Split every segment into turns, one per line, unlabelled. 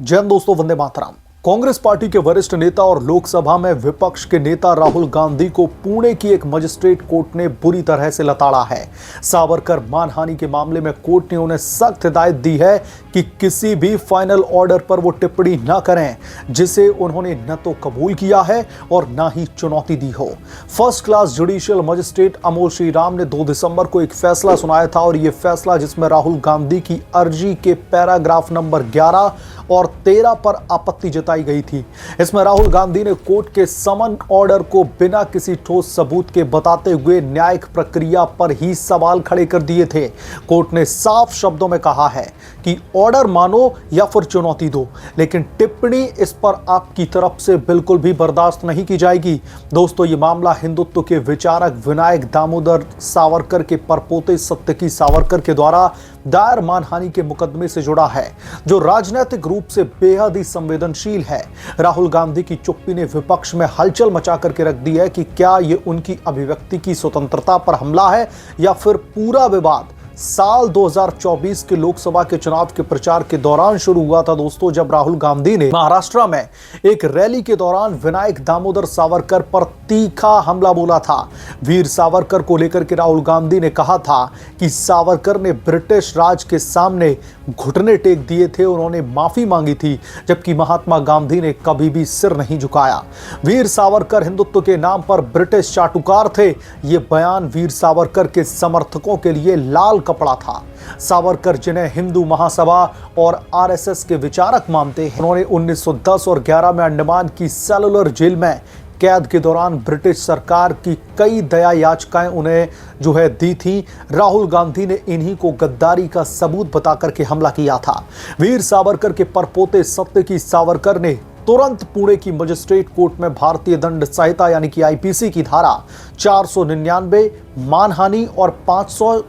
जय हिंद दोस्तों, वंदे मातरम। कांग्रेस पार्टी के वरिष्ठ नेता और लोकसभा में विपक्ष के नेता राहुल गांधी को पुणे की एक मजिस्ट्रेट कोर्ट ने बुरी तरह से लताड़ा है। सावरकर मानहानि के मामले में कोर्ट ने उन्हें सख्त हिदायत दी है कि किसी भी फाइनल ऑर्डर पर वो टिप्पणी न करें जिसे उन्होंने न तो कबूल किया है और न ही चुनौती दी हो। First class judicial magistrate Amol Shriram ने 2 दिसंबर को एक फैसला सुनाया था और यह फैसला जिसमें राहुल गांधी की अर्जी के पैराग्राफ नंबर 11 और 13 पर आपत्ति जताई गई थी। इसमें राहुल गांधी ने कोर्ट के समन ऑर्डर को बिना किसी ठोस सबूत के बताते हुए न्यायिक प्रक्रिया पर ही सवाल खड़े कर दिए थे। कोर्ट ने साफ शब्दों में कहा है कि ऑर्डर मानो या फिर चुनौती दो, लेकिन टिप्पणी इस पर आपकी तरफ से बिल्कुल भी बर्दाश्त नहीं की जाएगी। दोस्तों, ये मामला हिंदुत्व के विचारक विनायक दामोदर सावरकर के परपोते सत्यकी सावरकर के द्वारा दायर मानहानि के मुकदमे से जुड़ा है, जो राजनीतिक रूप से बेहद ही संवेदनशील है। राहुल गांधी की चुप्पी ने विपक्ष में हलचल मचा करके रख दी है कि क्या ये उनकी अभिव्यक्ति की स्वतंत्रता पर हमला है या फिर पूरा विवाद साल 2024 के लोकसभा के चुनाव के प्रचार के दौरान शुरू हुआ था। दोस्तों, जब राहुल गांधी ने महाराष्ट्र में एक रैली के दौरान विनायक दामोदर सावरकर पर तीखा हमला बोला था। वीर सावरकर को लेकर के राहुल गांधी ने कहा था कि सावरकर ने ब्रिटिश राज के सामने घुटने टेक दिए थे, उन्होंने माफी मांगी थी, जबकि महात्मा गांधी ने कभी भी सिर नहीं झुकाया। वीर सावरकर हिंदुत्व के नाम पर ब्रिटिश चाटुकार थे। ये बयान वीर सावरकर के समर्थकों के लिए लाल कपड़ा था। सावरकर, जिन्हें हिंदू महासभा और आरएसएस के विचारक मानते हैं, उन्होंने 1910 और 11 में अंडमान की सेलुलर जेल में कैद के दौरान ब्रिटिश सरकार की कई दया याचिकाएं उन्हें दी थी। राहुल गांधी ने इन्हीं को गद्दारी का सबूत बताकर के हमला किया था। वीर सावरकर के परपोते सत्यकी सावरकर ने तुरंत पुणे की मजिस्ट्रेट कोर्ट में भारतीय दंड संहिता यानी कि आईपीसी की धारा 499 मानहानि और 500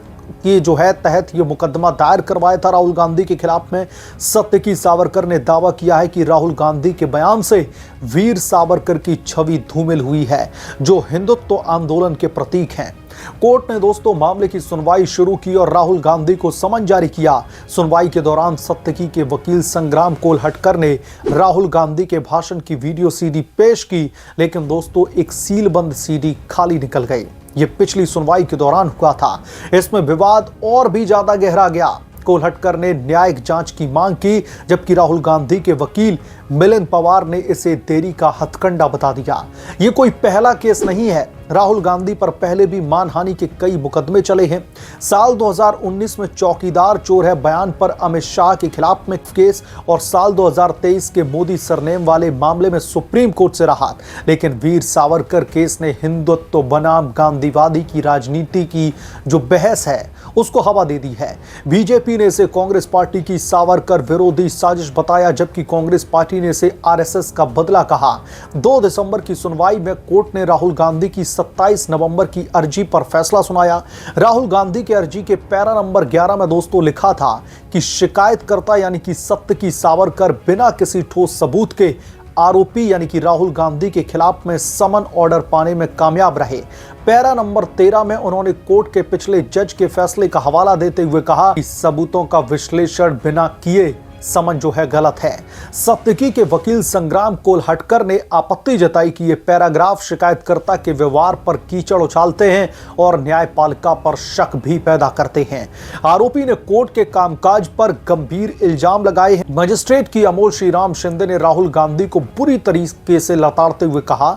की तहत ये मुकदमा दायर करवाया था राहुल गांधी के खिलाफ में। सत्यकी सावरकर ने दावा किया है कि राहुल गांधी के बयान से वीर सावरकर की छवि धूमिल हुई है, जो हिंदुत्व आंदोलन के प्रतीक हैं। कोर्ट ने दोस्तों मामले की सुनवाई शुरू की और राहुल गांधी को समन जारी किया। सुनवाई के दौरान सत्यकी के वकील संग्राम कोल्हटकर ने राहुल गांधी के भाषण की वीडियो सीडी पेश की, लेकिन दोस्तों एक सीलबंद सीडी खाली निकल गई। ये पिछली सुनवाई के दौरान हुआ था। इसमें विवाद और भी ज्यादा गहरा गया। कोल्हटकर ने न्यायिक जांच की मांग की, जबकि राहुल गांधी के वकील मिलिंद पवार ने इसे देरी का हथकंडा बता दिया। ये कोई पहला केस नहीं है। राहुल गांधी पर पहले भी मानहानि के कई मुकदमे चले हैं। साल 2019 में चौकीदार चोर है बयान पर अमित शाह के खिलाफ में केस और साल 2023 के मोदी सरनेम वाले मामले में सुप्रीम कोर्ट से राहत। लेकिन वीर सावरकर केस ने हिंदुत्व बनाम गांधीवादी की राजनीति की जो बहस है उसको हवा दे दी है। बीजेपी ने इसे कांग्रेस पार्टी की सावरकर विरोधी साजिश बताया, जबकि कांग्रेस पार्टी ने इसे आरएसएस का बदला कहा। 2 दिसंबर की सुनवाई में कोर्ट ने राहुल गांधी की 27 नवंबर की अर्जी पर फैसला सुनाया। राहुल गांधी की अर्जी के पैरा नंबर 11 में दोस्तों लिखा था कि शिकायतकर्ता यानी कि सत्यकी सावरकर बिना किसी ठोस सबूत के आरोपी यानी कि राहुल गांधी के खिलाफ में समन ऑर्डर पाने में कामयाब रहे। पैरा नंबर 13 में उन्होंने कोर्ट के पिछले जज के फैसले का हवाला देते हुए कहा कि सबूतों का विश्लेषण बिना किए समन गलत है। सत्यकी के वकील संग्राम कोल्हटकर ने आपत्ति जताई कि ये पैराग्राफ शिकायतकर्ता के व्यवहार पर कीचड़ उछालते हैं और न्यायपालिका पर शक भी पैदा करते हैं। आरोपी ने कोर्ट के कामकाज पर गंभीर इल्जाम लगाए हैं। मजिस्ट्रेट की अमोल श्रीराम शिंदे ने राहुल गांधी को बुरी तरीके से लताड़ते हुए कहा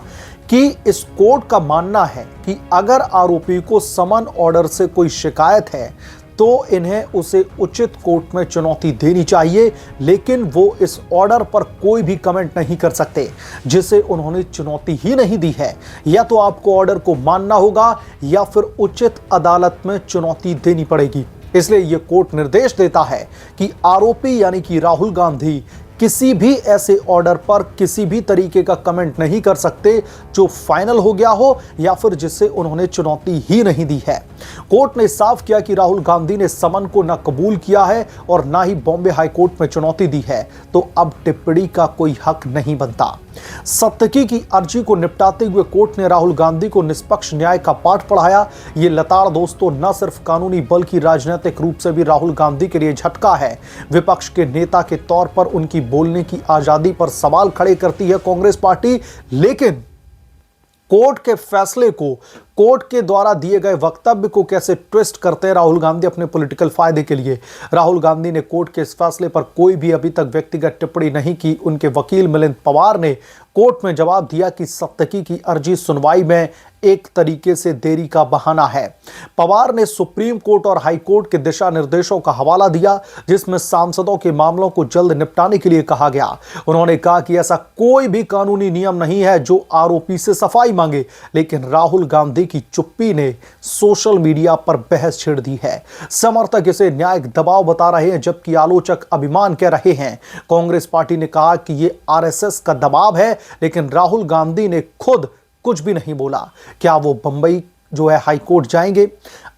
कि इस कोर्ट का मानना है कि अगर आरोपी को समन ऑर्डर से कोई शिकायत है तो इन्हें उसे उचित कोर्ट में चुनौती देनी चाहिए, लेकिन वो इस ऑर्डर पर कोई भी कमेंट नहीं कर सकते जिसे उन्होंने चुनौती ही नहीं दी है। या तो आपको ऑर्डर को मानना होगा या फिर उचित अदालत में चुनौती देनी पड़ेगी। इसलिए ये कोर्ट निर्देश देता है कि आरोपी यानी कि राहुल गांधी किसी भी ऐसे ऑर्डर पर किसी भी तरीके का कमेंट नहीं कर सकते जो फाइनल हो गया हो या फिर जिसे उन्होंने चुनौती ही नहीं दी है। कोर्ट ने साफ किया कि राहुल गांधी ने समन को न कबूल किया है और ना ही बॉम्बे हाईकोर्ट में चुनौती दी है, तो अब टिप्पणी का कोई हक नहीं बनता। सत्यकी की अर्जी को निपटाते हुए कोर्ट ने राहुल गांधी को निष्पक्ष न्याय का पाठ पढ़ाया। ये लताड़ दोस्तों न सिर्फ कानूनी बल्कि राजनीतिक रूप से भी राहुल गांधी के लिए झटका है। विपक्ष के नेता के तौर पर उनकी बोलने की आजादी पर सवाल खड़े करती है कांग्रेस पार्टी। लेकिन कोर्ट के फैसले को, कोर्ट के द्वारा दिए गए वक्तव्य को कैसे ट्विस्ट करते हैं राहुल गांधी अपने पॉलिटिकल फायदे के लिए। राहुल गांधी ने कोर्ट के इस फैसले पर कोई भी अभी तक व्यक्तिगत टिप्पणी नहीं की। उनके वकील मिलिंद पवार ने कोर्ट में जवाब दिया कि सत्तकी की अर्जी सुनवाई में एक तरीके से देरी का बहाना है। पवार ने सुप्रीम कोर्ट और हाई कोर्ट के दिशा निर्देशों का हवाला दिया, जिसमें सांसदों के मामलों को जल्द निपटाने के लिए कहा गया। उन्होंने कहा कि ऐसा कोई भी कानूनी नियम नहीं है जो आरोपी से सफाई मांगे, लेकिन राहुल गांधी की चुप्पी ने सोशल मीडिया पर बहस छेड़ दी है। समर्थक इसे न्यायिक दबाव बता रहे हैं, जबकि आलोचक अभिमान कह रहे हैं। कांग्रेस पार्टी ने कहा कि यह आरएसएस का दबाव है, लेकिन राहुल गांधी ने खुद कुछ भी नहीं बोला। क्या वो बंबई जो है हाई कोर्ट जाएंगे?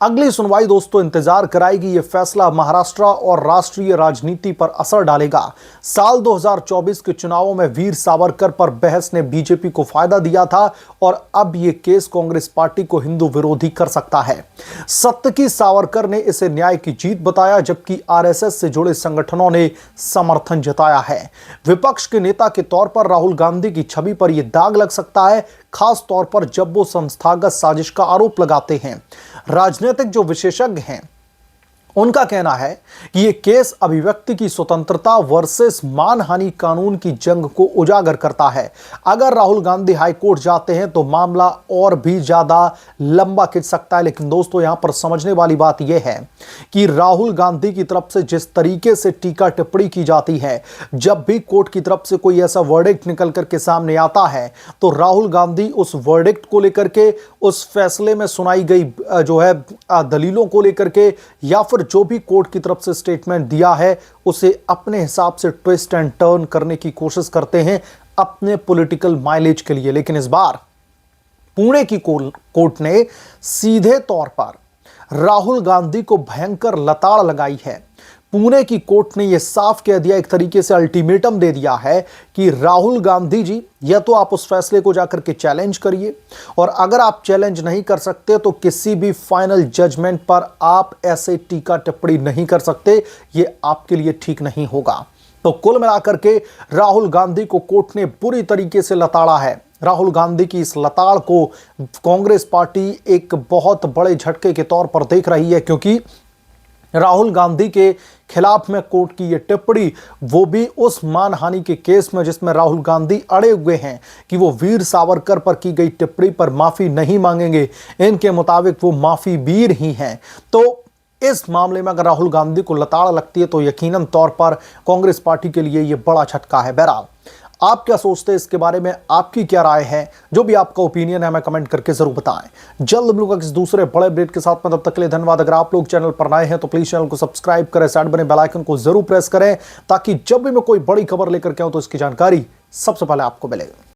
अगली सुनवाई दोस्तों इंतजार कराएगी। यह फैसला महाराष्ट्र और राष्ट्रीय राजनीति पर असर डालेगा। साल 2024 के चुनावों में वीर सावरकर पर बहस ने बीजेपी को फायदा दिया था और अब यह केस कांग्रेस पार्टी को हिंदू विरोधी कर सकता है। सत्तकी सावरकर ने इसे न्याय की जीत बताया, जबकि आरएसएस से जुड़े संगठनों ने समर्थन जताया है। विपक्ष के नेता के तौर पर राहुल गांधी की छवि पर यह दाग लग सकता है, खास तौर पर जब वो संस्थागत साजिश का आरोप लगाते हैं। राजनीतिक जो विशेषज्ञ हैं उनका कहना है कि यह केस अभिव्यक्ति की स्वतंत्रता वर्सेस मानहानि कानून की जंग को उजागर करता है। अगर राहुल गांधी हाई कोर्ट जाते हैं तो मामला और भी ज्यादा लंबा खिंच सकता है। लेकिन दोस्तों यहां पर समझने वाली बात यह है कि राहुल गांधी की तरफ से जिस तरीके से टीका टिप्पणी की जाती है, जब भी कोर्ट की तरफ से कोई ऐसा वर्डिक्ट निकल करके सामने आता है तो राहुल गांधी उस वर्डिक्ट को लेकर के, उस फैसले में सुनाई गई जो है दलीलों को लेकर के, या फिर जो भी कोर्ट की तरफ से स्टेटमेंट दिया है उसे अपने हिसाब से ट्विस्ट एंड टर्न करने की कोशिश करते हैं अपने पॉलिटिकल माइलेज के लिए। लेकिन इस बार पुणे की कोर्ट ने सीधे तौर पर राहुल गांधी को भयंकर लताड़ लगाई है। पुणे की कोर्ट ने यह साफ कह दिया, एक तरीके से अल्टीमेटम दे दिया है कि राहुल गांधी जी, या तो आप उस फैसले को जाकर के चैलेंज करिए, और अगर आप चैलेंज नहीं कर सकते तो किसी भी फाइनल जजमेंट पर आप ऐसे टीका टिप्पणी नहीं कर सकते। यह आपके लिए ठीक नहीं होगा। तो कुल मिलाकर के राहुल गांधी को कोर्ट ने बुरी तरीके से लताड़ा है। राहुल गांधी की इस लताड़ को कांग्रेस पार्टी एक बहुत बड़े झटके के तौर पर देख रही है, क्योंकि राहुल गांधी के खिलाफ में कोर्ट की यह टिप्पणी, वो भी उस मानहानि के केस में जिसमें राहुल गांधी अड़े हुए हैं कि वो वीर सावरकर पर की गई टिप्पणी पर माफी नहीं मांगेंगे। इनके मुताबिक वो माफी वीर ही हैं। तो इस मामले में अगर राहुल गांधी को लताड़ लगती है तो यकीनन तौर पर कांग्रेस पार्टी के लिए यह बड़ा झटका है। बहरहाल आप क्या सोचते हैं इसके बारे में, आपकी क्या राय है? जो भी आपका ओपिनियन है हमें कमेंट करके जरूर बताएं। जल्द मिलूंगा किसी दूसरे बड़े अपडेट के साथ में, तब तक के लिए धन्यवाद। अगर आप लोग चैनल पर नए हैं तो प्लीज चैनल को सब्सक्राइब करें, साइड बने बेल आइकन को जरूर प्रेस करें, ताकि जब भी मैं कोई बड़ी खबर लेकर के आऊं तो इसकी जानकारी सबसे पहले आपको मिले।